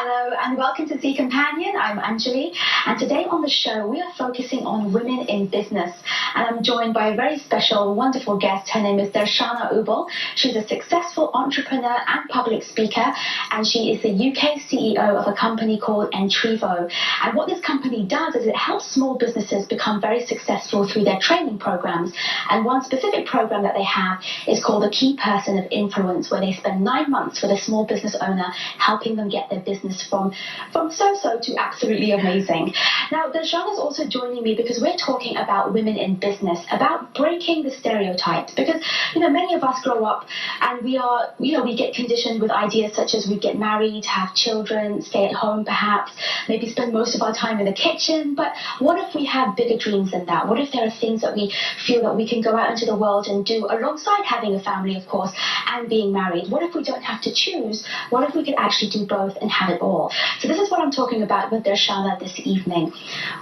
Hello and welcome to Zee Companion. I'm Anjali, and today on the show we are focusing on women in business, and I'm joined by a very special, wonderful guest. Her name is Darshana Ubl. She's a successful entrepreneur and public speaker, and she is the UK CEO of a company called Entrepreneurial. And what this company does is it helps small businesses become very successful through their training programs. And one specific program that they have is called the Key Person of Influence, where they spend 9 months with a small business owner, helping them get their business from so-so to absolutely amazing. Now, Darshana is also joining me because we're talking about women in business, about breaking the stereotypes. Because, many of us grow up and we get conditioned with ideas such as we get married, have children, stay at home perhaps, maybe spend most of our time in the kitchen. But what if we have bigger dreams than that? What if there are things that we feel that we can go out into the world and do alongside having a family, of course, and being married? What if we don't have to choose? What if we could actually do both and have it all? So this is what I'm talking about with Darshana this evening.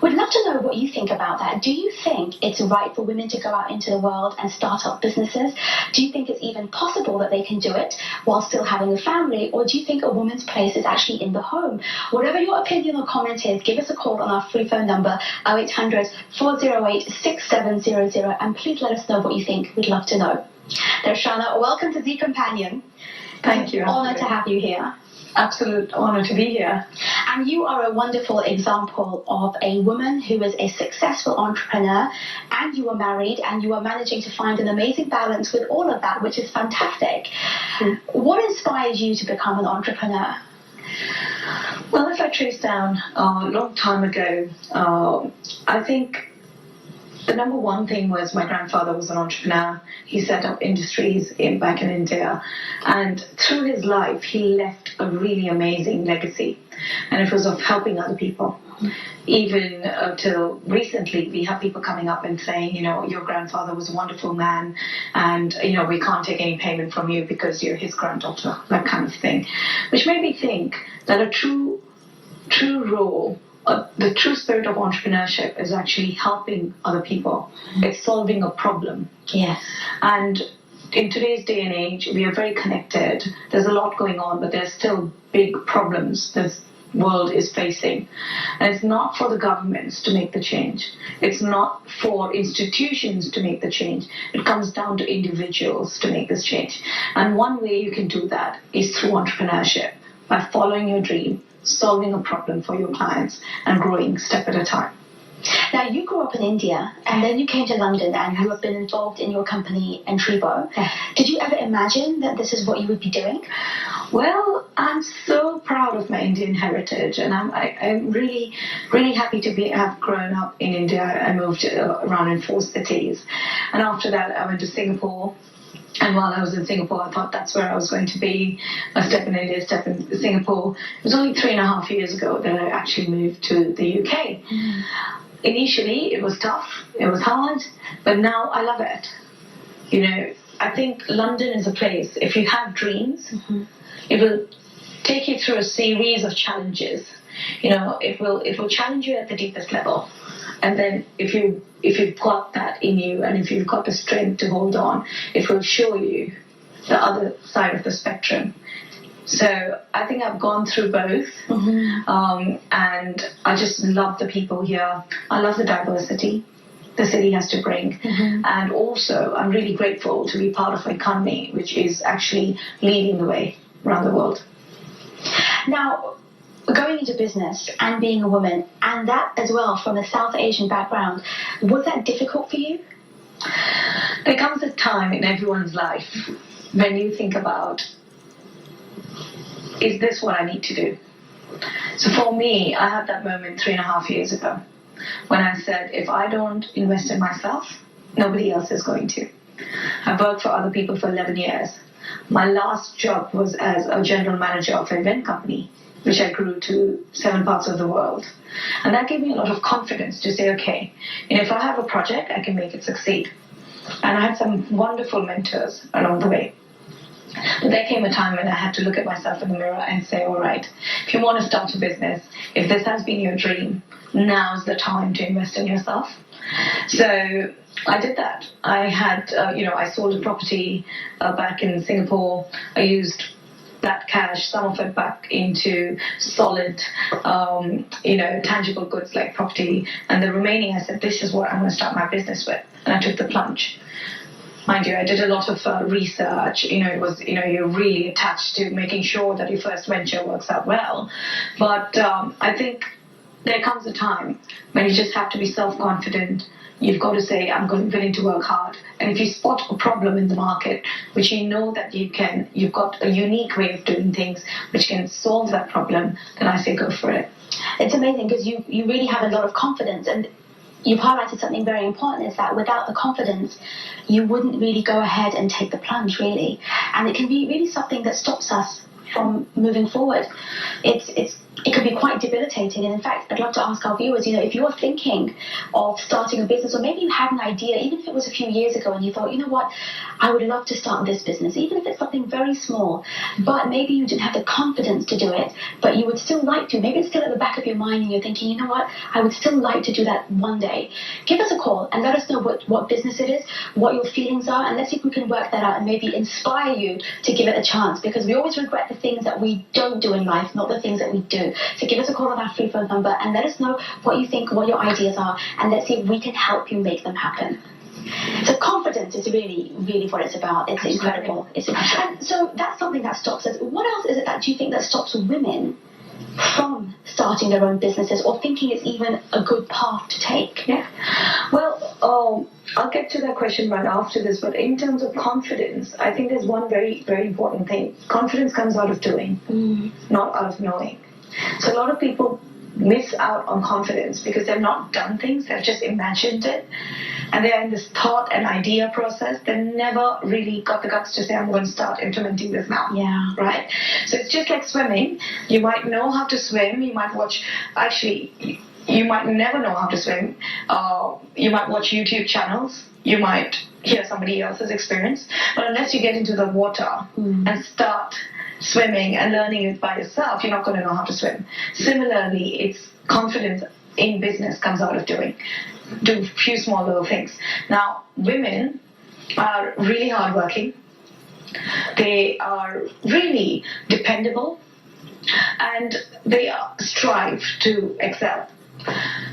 We'd love to know what you think about that. Do you think it's right for women to go out into the world and start up businesses? Do you think it's even possible that they can do it while still having a family? Or do you think a woman's place is actually in the home? Whatever your opinion or comment is, give us a call on our free phone number 0800 408 6700, and please let us know what you think. We'd love to know. Darshana, welcome to Zee Companion. Thank you. Honor to have you here. Absolute honor to be here. And you are a wonderful example of a woman who is a successful entrepreneur, and you are married, and you are managing to find an amazing balance with all of that, which is fantastic. What inspired you to become an entrepreneur? Well, if I trace down a long time ago, I think the number one thing was my grandfather was an entrepreneur. He set up industries back in India. And through his life, he left a really amazing legacy. And it was of helping other people. Even till recently, we have people coming up and saying, your grandfather was a wonderful man, and, we can't take any payment from you because you're his granddaughter, that kind of thing. Which made me think that a true role, the true spirit of entrepreneurship is actually helping other people. It's solving a problem. Yes. And in today's day and age, we are very connected. There's a lot going on, but there's still big problems this world is facing. And it's not for the governments to make the change. It's not for institutions to make the change. It comes down to individuals to make this change. And one way you can do that is through entrepreneurship, by following your dream, solving a problem for your clients, and growing step at a time. Now, you grew up in India, and then you came to London, and you have been involved in your company, Entrevo. Did you ever imagine that this is what you would be doing? Well, I'm so proud of my Indian heritage, and I'm really, really happy to have grown up in India. I moved around in 4 cities, and after that, I went to Singapore. And while I was in Singapore, I thought that's where I was going to be. A step in India, a step in Singapore. It was only 3.5 years ago that I actually moved to the UK. Initially, it was tough. It was hard. But now I love it. I think London is a place, if you have dreams, it will take you through a series of challenges. It will challenge you at the deepest level. And then if you've got that in you, and if you've got the strength to hold on, it will show you the other side of the spectrum. So I think I've gone through both, and I just love the people here. I love the diversity the city has to bring. And also I'm really grateful to be part of an economy which is actually leading the way around the world. Now, going into business and being a woman, and that as well from a South Asian background, was that difficult for you? There comes a time in everyone's life when you think about, is this what I need to do? So for me, I had that moment 3.5 years ago when I said, if I don't invest in myself, nobody else is going to. I've worked for other people for 11 years. My last job was as a general manager of an event company, which I grew to 7 parts of the world. And that gave me a lot of confidence to say, okay, if I have a project, I can make it succeed. And I had some wonderful mentors along the way. But there came a time when I had to look at myself in the mirror and say, all right, if you want to start a business, if this has been your dream, now's the time to invest in yourself. So I did that. I had, I sold a property back in Singapore. I used that cash, some of it back into solid, tangible goods like property, and the remaining I said, this is what I'm going to start my business with, and I took the plunge. Mind you, I did a lot of research. It was, you're really attached to making sure that your first venture works out well. But I think there comes a time when you just have to be self-confident. You've got to say, I'm willing to work hard. And if you spot a problem in the market, which you know that you've got a unique way of doing things which can solve that problem, then I say go for it. It's amazing because you really have a lot of confidence, and you've highlighted something very important, is that without the confidence, you wouldn't really go ahead and take the plunge, really. And it can be really something that stops us from moving forward. It can be quite debilitating. And in fact, I'd love to ask our viewers, if you're thinking of starting a business, or maybe you had an idea, even if it was a few years ago, and you thought, what, I would love to start this business, even if it's something very small, but maybe you didn't have the confidence to do it, but you would still like to. Maybe it's still at the back of your mind and you're thinking, what, I would still like to do that one day. Give us a call and let us know what business it is, what your feelings are, and let's see if we can work that out and maybe inspire you to give it a chance, because we always regret the things that we don't do in life, not the things that we do. So give us a call on our free phone number and let us know what you think, what your ideas are, and let's see if we can help you make them happen. So confidence is really, really what it's about. It's incredible. And so that's something that stops us. What else is it that you think that stops women from starting their own businesses, or thinking it's even a good path to take? Yeah. Well, I'll get to that question right after this, but in terms of confidence, I think there's one very, very important thing. Confidence comes out of doing, not out of knowing. So a lot of people miss out on confidence because they've not done things, they've just imagined it, and they're in this thought and idea process. They never really got the guts to say, I'm going to start implementing this now. Yeah. Right? So it's just like swimming. You might know how to swim, you might watch, you might never know how to swim. You might watch YouTube channels, you might hear somebody else's experience, but unless you get into the water and start swimming and learning it by yourself, you're not going to know how to swim. Similarly, it's confidence in business comes out of doing. Do a few small little things. Now, women are really hardworking. They are really dependable, and they strive to excel.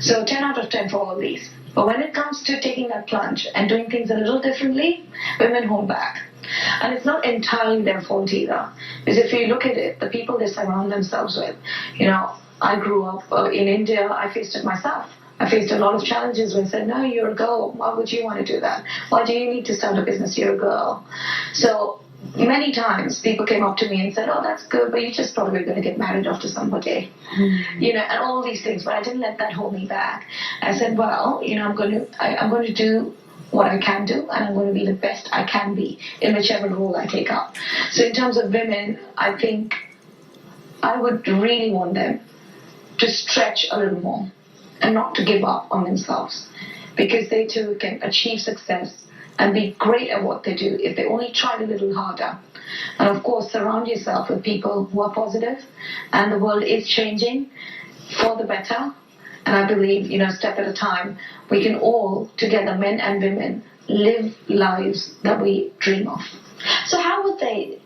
So 10 out of 10 for all these. But when it comes to taking that plunge and doing things a little differently, women hold back. And it's not entirely their fault either. Because if you look at it, the people they surround themselves with, I grew up in India, I faced it myself. I faced a lot of challenges when I said, no, you're a girl. Why would you want to do that? Why do you need to start a business? You're a girl. So many times people came up to me and said, oh, that's good, but you're just probably going to get married after somebody. And all these things. But I didn't let that hold me back. I said, well, I'm going to do what I can do, and I'm going to be the best I can be in whichever role I take up. So in terms of women, I think I would really want them to stretch a little more and not to give up on themselves, because they too can achieve success and be great at what they do if they only try a little harder. And of course, surround yourself with people who are positive, and the world is changing for the better. And I believe, step at a time, we can all, together, men and women, live lives that we dream of. So how would they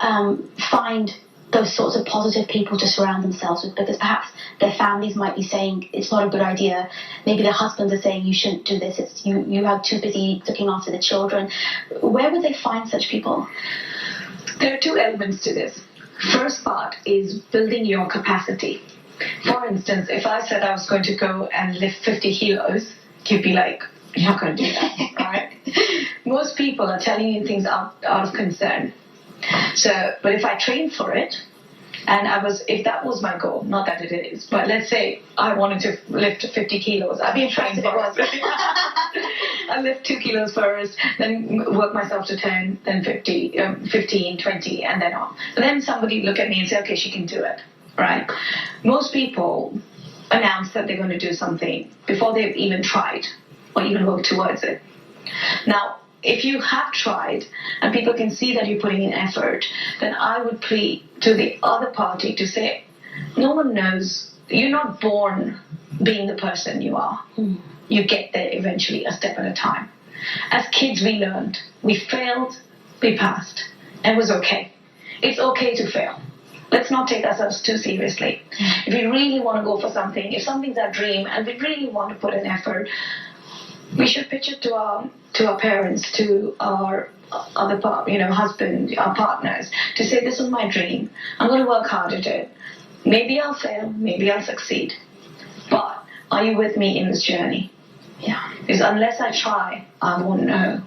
find those sorts of positive people to surround themselves with? Because perhaps their families might be saying it's not a good idea. Maybe their husbands are saying you shouldn't do this. It's you are too busy looking after the children. Where would they find such people? There are two elements to this. First part is building your capacity. For instance, if I said I was going to go and lift 50 kilos, you'd be like, you're not going to do that, right? Most people are telling you things out of concern. But if I trained for it, and if that was my goal, not that it is, but let's say I wanted to lift 50 kilos, I'd be trained for it. I lift 2 kilos first, then work myself to 10, then 15, 20, and then on. But then somebody look at me and say, okay, she can do it. Right? Most people announce that they're going to do something before they've even tried or even worked towards it. Now, if you have tried and people can see that you're putting in effort, then I would plead to the other party to say, no one knows. You're not born being the person you are. You get there eventually, a step at a time. As kids, we learned. We failed, we passed, and it was okay. It's okay to fail. Let's not take ourselves too seriously. If we really want to go for something, if something's our dream and we really want to put an effort, we should pitch it to our parents, to our other husband, our partners, to say, this is my dream. I'm going to work hard at it. Maybe I'll fail, maybe I'll succeed. But are you with me in this journey? Yeah. Because unless I try, I won't know.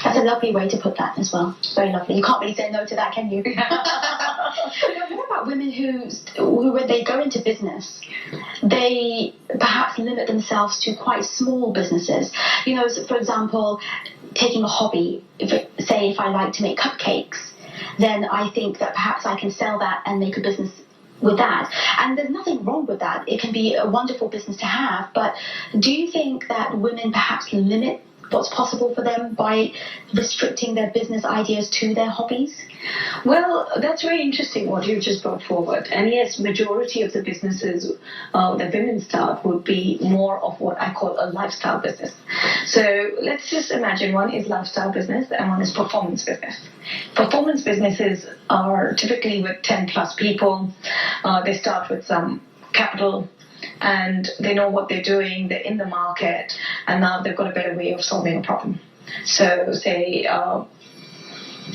That's a lovely way to put that as well. Very lovely. You can't really say no to that, can you? What about women who, when they go into business, they perhaps limit themselves to quite small businesses? You know, so for example, taking a hobby. If I like to make cupcakes, then I think that perhaps I can sell that and make a business with that. And there's nothing wrong with that. It can be a wonderful business to have. But do you think that women perhaps limit what's possible for them by restricting their business ideas to their hobbies? Well, that's very interesting what you just brought forward. And yes, majority of the businesses that women start would be more of what I call a lifestyle business. So let's just imagine one is lifestyle business and one is performance business. Performance businesses are typically with 10 plus people. They start with some capital, and they know what they're doing, they're in the market, and now they've got a better way of solving a problem. So say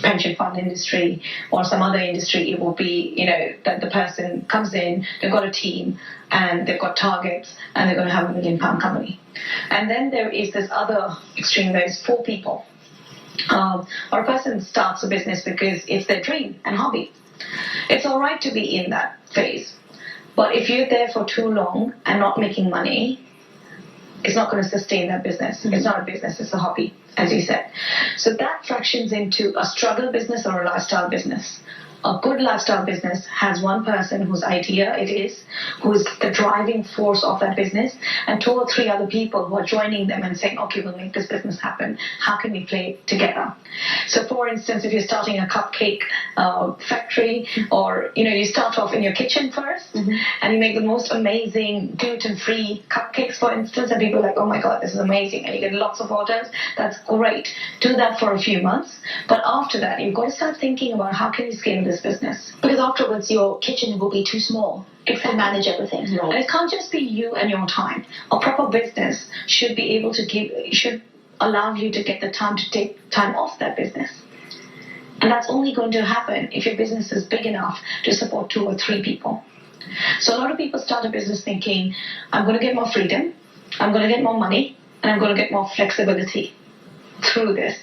pension fund industry or some other industry, it will be, that the person comes in, they've got a team, and they've got targets, and they're going to have £1 million company. And then there is this other extreme, there's 4 people. Or a person starts a business because it's their dream and hobby. It's all right to be in that phase. But if you're there for too long and not making money, it's not going to sustain that business. Mm-hmm. It's not a business, it's a hobby, as you said. So that fractions into a struggle business or a lifestyle business. A good lifestyle business has one person whose idea it is, who is the driving force of that business, and 2 or 3 other people who are joining them and saying, okay, we'll make this business happen. How can we play together? So for instance, if you're starting a cupcake factory, or you start off in your kitchen first, mm-hmm. and you make the most amazing gluten-free cupcakes, for instance, and people are like, oh my God, this is amazing, and you get lots of orders, that's great. Do that for a few months, but after that, you've got to start thinking about how can you scale this business, because afterwards your kitchen will be too small to manage everything. Right. And it can't just be you and your time. A proper business should be able to should allow you to get the time to take time off that business. And that's only going to happen if your business is big enough to support 2 or 3 people. So a lot of people start a business thinking, I'm going to get more freedom, I'm going to get more money, and I'm going to get more flexibility through this.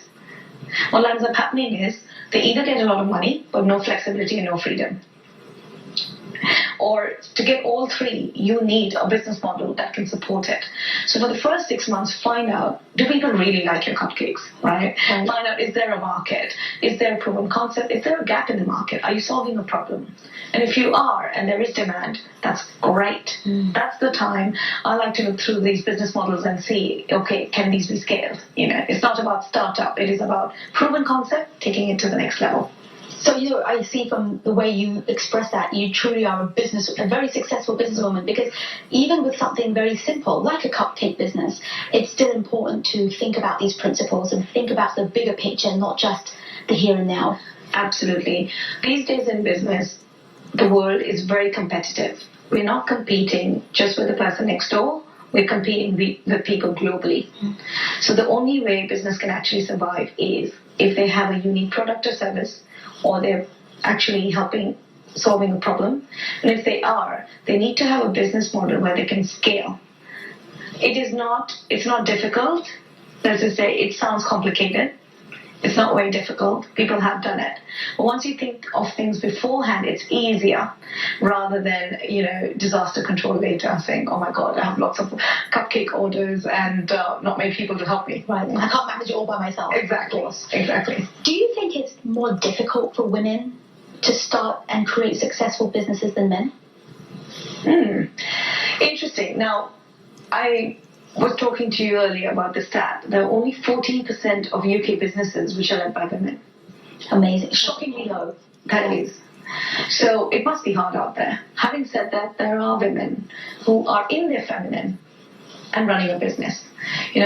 What ends up happening is they either get a lot of money, but no flexibility and no freedom. Or to get all 3, you need a business model that can support it. So for the first 6 months, find out, do people really like your cupcakes, right? Find out, is there a market? Is there a proven concept? Is there a gap in the market? Are you solving a problem? And if you are, and there is demand, that's great. That's the time I like to look through these business models and see, okay, can these be scaled? It's not about startup. It is about proven concept, taking it to the next level. So, I see from the way you express that, you truly are a very successful businesswoman, because even with something very simple, like a cupcake business, it's still important to think about these principles and think about the bigger picture, not just the here and now. Absolutely. These days in business, the world is very competitive. We're not competing just with the person next door. We're competing with people globally. So the only way business can actually survive is if they have a unique product or service, or they're actually solving a problem. And if they are, they need to have a business model where they can scale. It's not difficult. As I say, it sounds complicated. It's not very difficult. People have done it. But once you think of things beforehand, it's easier, rather than, disaster control later, saying, oh my God, I have lots of cupcake orders and not many people to help me. Right. I can't manage it all by myself. Exactly. Do you think it's more difficult for women to start and create successful businesses than men? Interesting. Now, I was talking to you earlier about the stat. There are only 14% of UK businesses which are led by women. Amazing. Shockingly low. That is. So it must be hard out there. Having said that, there are women who are in their feminine and running a business. 10,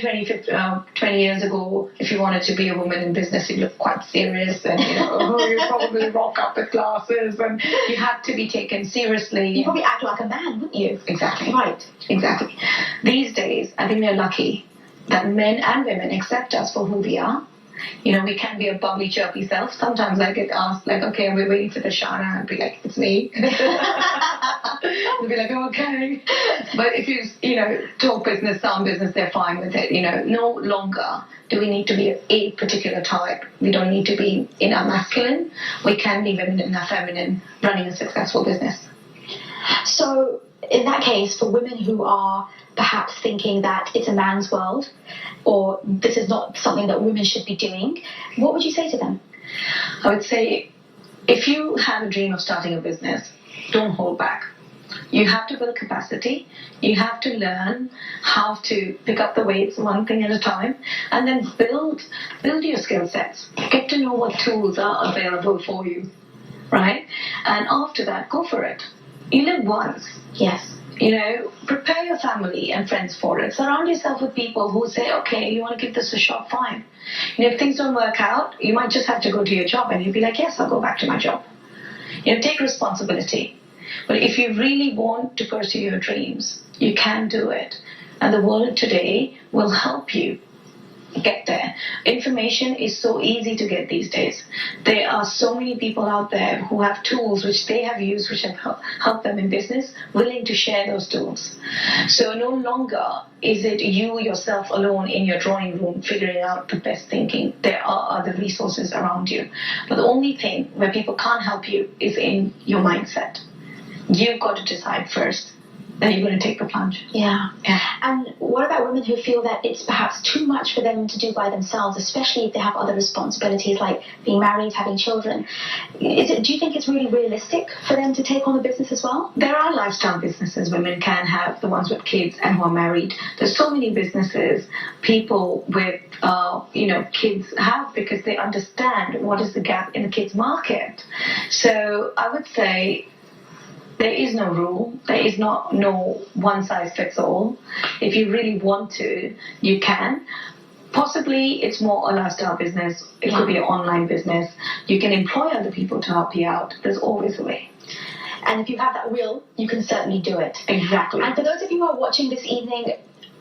20, 50, 20 years ago, if you wanted to be a woman in business, you looked quite serious and, you probably rock up with glasses and you had to be taken seriously. You probably act like a man, wouldn't you? Exactly. Right. Exactly. These days, I think we're lucky that men and women accept us for who we are. We can be a bubbly, chirpy self. Sometimes I get asked, like, okay, we're waiting for Darshana. I'd be like, it's me. They'll be like, oh, okay. But if you, talk business, sound business, they're fine with it. No longer do we need to be a particular type. We don't need to be in our masculine. We can be women in our feminine, running a successful business. So, in that case, for women who are perhaps thinking that it's a man's world or this is not something that women should be doing, what would you say to them? I would say, if you have a dream of starting a business, don't hold back. You have to build capacity. You have to learn how to pick up the weights one thing at a time and then build your skill sets. Get to know what tools are available for you, right? And after that, go for it. You live once. Yes. Prepare your family and friends for it. Surround yourself with people who say, okay, you want to give this a shot, fine. If things don't work out, you might just have to go to your job and you'll be like, yes, I'll go back to my job. Take responsibility. But if you really want to pursue your dreams, you can do it. And the world today will help you get there. Information is so easy to get these days. There are so many people out there who have tools which they have used, which have helped them in business, willing to share those tools. So no longer is it you yourself alone in your drawing room figuring out the best thinking. There are other resources around you. But the only thing where people can't help you is in your mindset. You've got to decide first. Then you're going to take the plunge. Yeah. And what about women who feel that it's perhaps too much for them to do by themselves, especially if they have other responsibilities like being married, having children? Do you think it's really realistic for them to take on a business as well? There are lifestyle businesses women can have, the ones with kids and who are married. There's so many businesses people with kids have because they understand what is the gap in the kids market. So I would say there is no rule. There is no one size fits all. If you really want to, you can. Possibly it's more a lifestyle business. It could be an online business. You can employ other people to help you out. There's always a way. And if you have that will, you can certainly do it. Exactly. And for those of you who are watching this evening,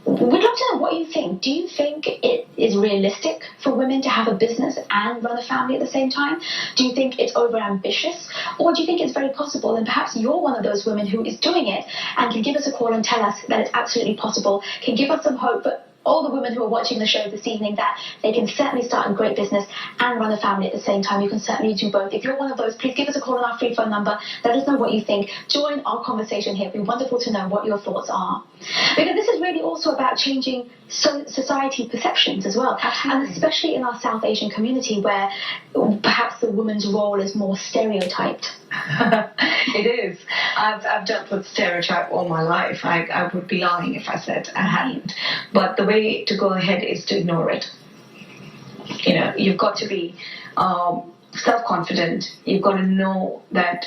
we'd love to know what you think. Do you think it is realistic for women to have a business and run a family at the same time? Do you think it's over-ambitious? Or do you think it's very possible and perhaps you're one of those women who is doing it and can give us a call and tell us that it's absolutely possible, can give us some hope for all the women who are watching the show this evening that they can certainly start a great business and run a family at the same time. You can certainly do both. If you're one of those, please give us a call on our free phone number. Let us know what you think. Join our conversation here. It'd be wonderful to know what your thoughts are. Because this is really also about changing society perceptions as well. Absolutely. And especially in our South Asian community where perhaps the woman's role is more stereotyped. It is. I've dealt with stereotype all my life. I would be lying if I said I hadn't. But the way to go ahead is to ignore it. You've got to be self-confident. You've got to know that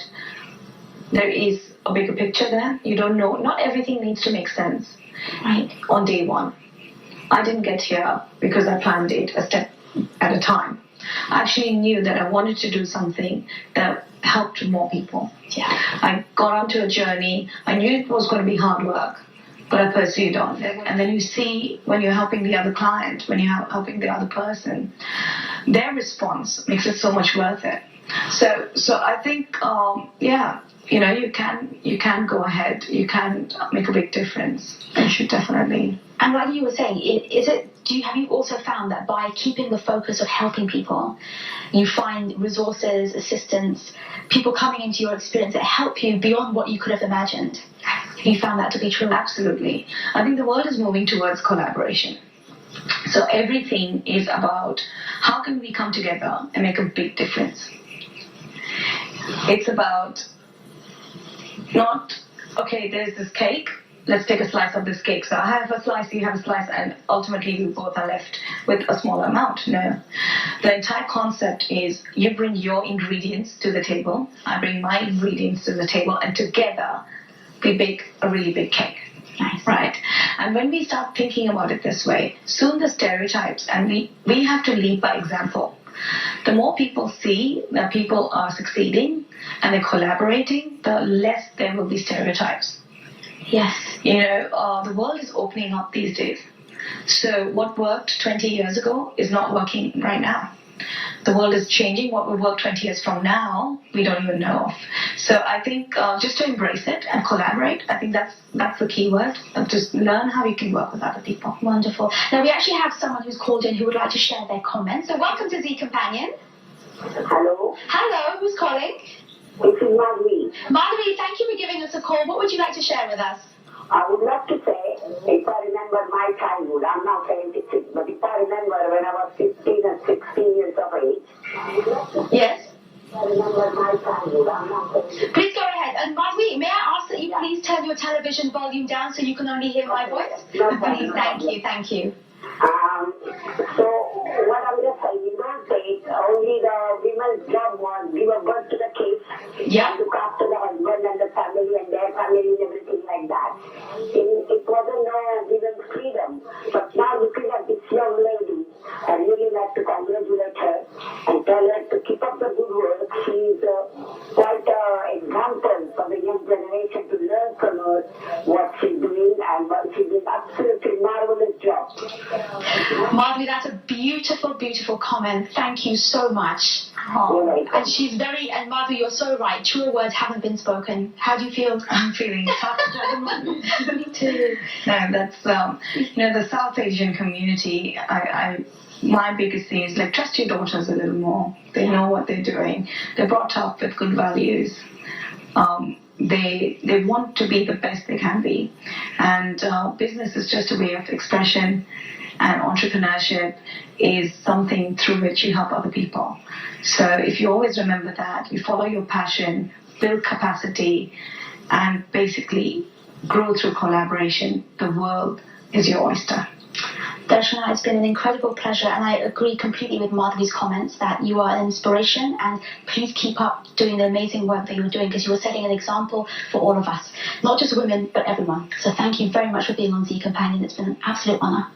there is a bigger picture there. You don't know. Not everything needs to make sense. Right. On day one. I didn't get here because I planned it a step at a time. I actually knew that I wanted to do something that helped more people. Yeah. I got onto a journey. I knew it was going to be hard work, but I pursued on it. And then you see when you're helping the other client, when you're helping the other person, their response makes it so much worth it. So I think, you can go ahead. You can make a big difference. You should definitely. And like you were saying, have you also found that by keeping the focus of helping people, you find resources, assistance, people coming into your experience that help you beyond what you could have imagined? You found that to be true? Absolutely. I think the world is moving towards collaboration. So everything is about how can we come together and make a big difference. It's about not, okay, there's this cake, let's take a slice of this cake. So I have a slice, you have a slice, and ultimately we both are left with a smaller amount. No. The entire concept is you bring your ingredients to the table, I bring my ingredients to the table, and together we bake a really big cake. Nice. Right. And when we start thinking about it this way, soon the stereotypes, and we have to lead by example. The more people see that people are succeeding and they're collaborating, the less there will be stereotypes. Yes. The world is opening up these days. So what worked 20 years ago is not working right now. The world is changing. What will work 20 years from now, we don't even know of. So I think just to embrace it and collaborate, I think that's the key word. Just learn how you can work with other people. Wonderful. Now, we actually have someone who's called in who would like to share their comments. So welcome to Zee Companion. Hello. Hello, who's calling? This is Madhvi. Madhvi, thank you for giving us a call. What would you like to share with us? I would love to say, if I remember my childhood, I'm now 76, but if I remember when I was 15 and 16 years of age, Yes. if I remember my childhood, I'm now 76. Please go ahead. And Madhvi, may I ask that you please turn your television volume down so you can only hear my voice? No problem, Please, no problem. thank you. So what I'm just saying, in those days, only the women's job was give a birth to the kids, Yeah. and look after the husband and the family and their family and everything like that. It wasn't no women's freedom. But now looking at this young lady, I really like to congratulate her and tell her to keep up the good work. She's quite an example for the young generation to learn from her what she's doing, and she's doing absolutely marvelous job. Madhvi, that's a beautiful, beautiful comment. Thank you so much. You're welcome. And Madhvi, you're so right. Truer words haven't been spoken. How do you feel? I'm feeling tough at the moment. Me too. No, that's the South Asian community. My biggest thing is like trust your daughters a little more. They know what they're doing. They're brought up with good values. They want to be the best they can be, and business is just a way of expression, and entrepreneurship is something through which you help other people. So if you always remember that, you follow your passion, build capacity, and basically grow through collaboration, the world is your oyster. Darshana, it's been an incredible pleasure, and I agree completely with Madhvi's comments that you are an inspiration, and please keep up doing the amazing work that you're doing, because you are setting an example for all of us, not just women, but everyone. So thank you very much for being on Zee Companion. It's been an absolute honor.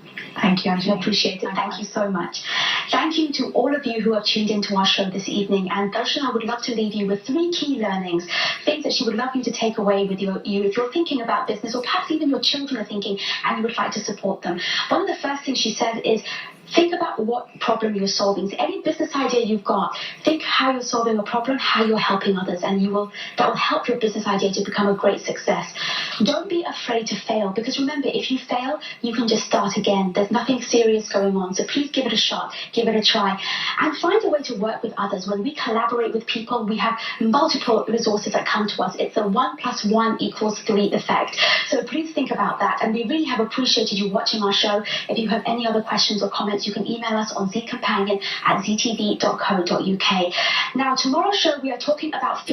Thank you, Anjali. I appreciate it. Thank you so much. Thank you to all of you who have tuned into our show this evening. And Darshana would love to leave you with 3 key learnings, things that she would love you to take away with you if you're thinking about business, or perhaps even your children are thinking and you would like to support them. One of the first things she said is, think about what problem you're solving. So any business idea you've got, think how you're solving a problem, how you're helping others, and that will help your business idea to become a great success. Don't be afraid to fail, because remember, if you fail, you can just start again. There's nothing serious going on. So please give it a shot, give it a try, and find a way to work with others. When we collaborate with people, we have multiple resources that come to us. It's a 1 + 1 = 3 effect. So please think about that. And we really have appreciated you watching our show. If you have any other questions or comments, you can email us on zeecompanion@zeetv.co.uk. Now, tomorrow's show, we are talking about